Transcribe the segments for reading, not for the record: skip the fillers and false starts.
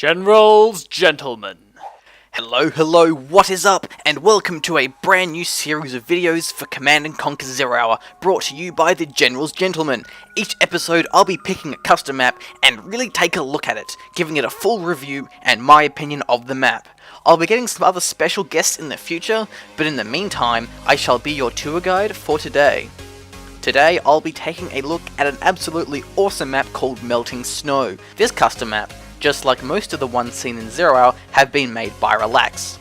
Generals, gentlemen. Hello, what is up? And welcome to a brand new series of videos for Command & Conquer 0 Hour, brought to you by the Generals Gentlemen. Each episode I'll be picking a custom map and really take a look at it, giving it a full review and my opinion of the map. I'll be getting some other special guests in the future, but in the meantime, I shall be your tour guide for today. Today, I'll be taking a look at an absolutely awesome map called Melting Snow. This custom map, just like most of the ones seen in 0 Hour, have been made by Relax.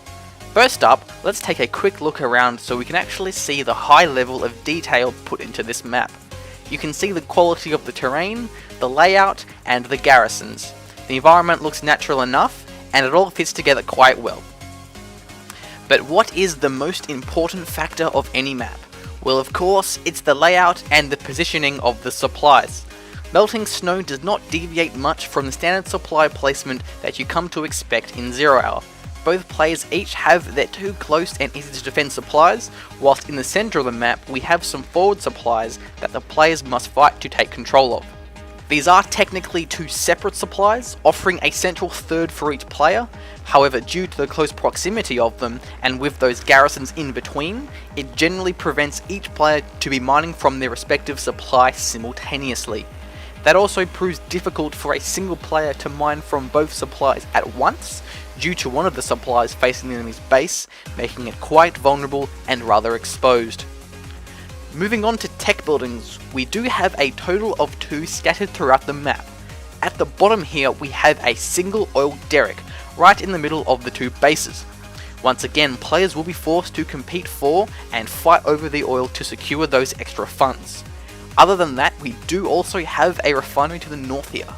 First up, let's take a quick look around so we can actually see the high level of detail put into this map. You can see the quality of the terrain, the layout, and the garrisons. The environment looks natural enough, and it all fits together quite well. But what is the most important factor of any map? Well, of course, it's the layout and the positioning of the supplies. Melting Snow does not deviate much from the standard supply placement that you come to expect in 0 Hour. Both players each have their two close and easy to defend supplies, whilst in the centre of the map we have some forward supplies that the players must fight to take control of. These are technically two separate supplies, offering a central third for each player. However, due to the close proximity of them, and with those garrisons in between, it generally prevents each player to be mining from their respective supply simultaneously. That also proves difficult for a single player to mine from both supplies at once, due to one of the supplies facing the enemy's base, making it quite vulnerable and rather exposed. Moving on to tech buildings, we do have a total of 2 scattered throughout the map. At the bottom here we have a single oil derrick, right in the middle of the 2 bases. Once again, players will be forced to compete for and fight over the oil to secure those extra funds. Other than that, we do also have a refinery to the north here.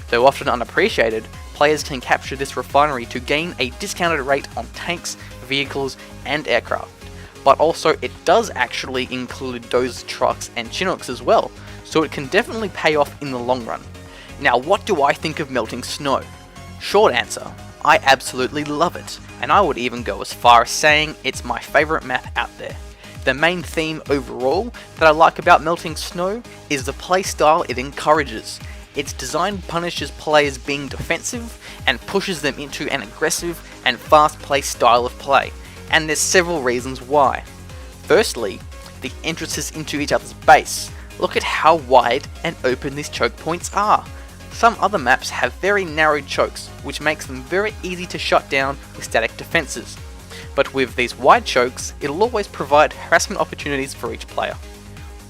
Though often unappreciated, players can capture this refinery to gain a discounted rate on tanks, vehicles, and aircraft. But also it does actually include those trucks and Chinooks as well, so it can definitely pay off in the long run. Now, what do I think of Melting Snow? Short answer, I absolutely love it, and I would even go as far as saying it's my favourite map out there. The main theme overall that I like about Melting Snow is the play style it encourages. Its design punishes players being defensive and pushes them into an aggressive and fast-paced style of play, and there's several reasons why. Firstly, the entrances into each other's base. Look at how wide and open these choke points are. Some other maps have very narrow chokes, which makes them very easy to shut down with static defenses. But with these wide chokes, it'll always provide harassment opportunities for each player.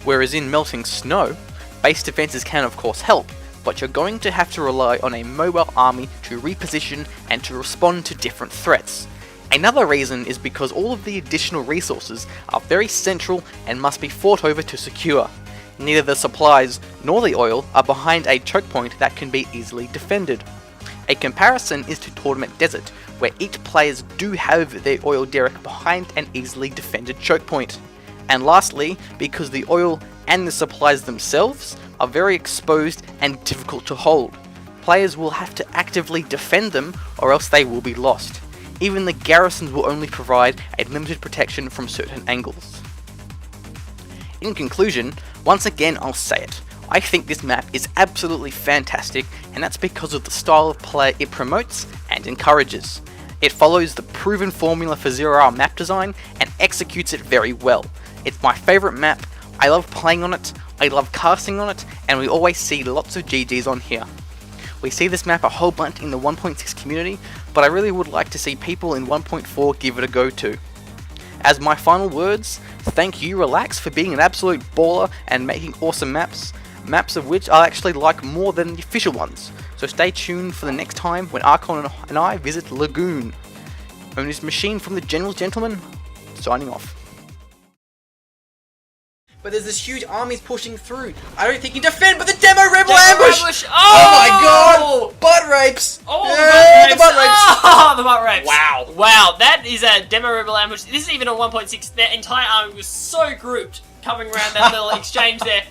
Whereas in Melting Snow, base defenses can of course help, but you're going to have to rely on a mobile army to reposition and to respond to different threats. Another reason is because all of the additional resources are very central and must be fought over to secure. Neither the supplies nor the oil are behind a choke point that can be easily defended. A comparison is to Tournament Desert, where each players do have their oil derrick behind an easily defended choke point. And lastly, because the oil and the supplies themselves are very exposed and difficult to hold. Players will have to actively defend them or else they will be lost. Even the garrisons will only provide a limited protection from certain angles. In conclusion, once again I'll say it, I think this map is absolutely fantastic, and that's because of the style of play it promotes and encourages. It follows the proven formula for 0 Hour map design and executes it very well. It's my favourite map, I love playing on it, I love casting on it, and we always see lots of GGs on here. We see this map a whole bunch in the 1.6 community, but I really would like to see people in 1.4 give it a go too. As my final words, thank you Relax for being an absolute baller and making awesome maps of which I actually like more than the official ones. So stay tuned for the next time when Archon and I visit Lagoon. Owner's Machine from the Generals Gentlemen, signing off. But there's this huge armies pushing through. I don't think you can defend, but the demo rebel ambush! Oh! My god! Butt rapes! Oh, yeah, the butt rapes! Oh, the butt rapes! Wow. Wow, that is a demo rebel ambush. This is even a 1.6. Their entire army was so grouped, covering around that little exchange there.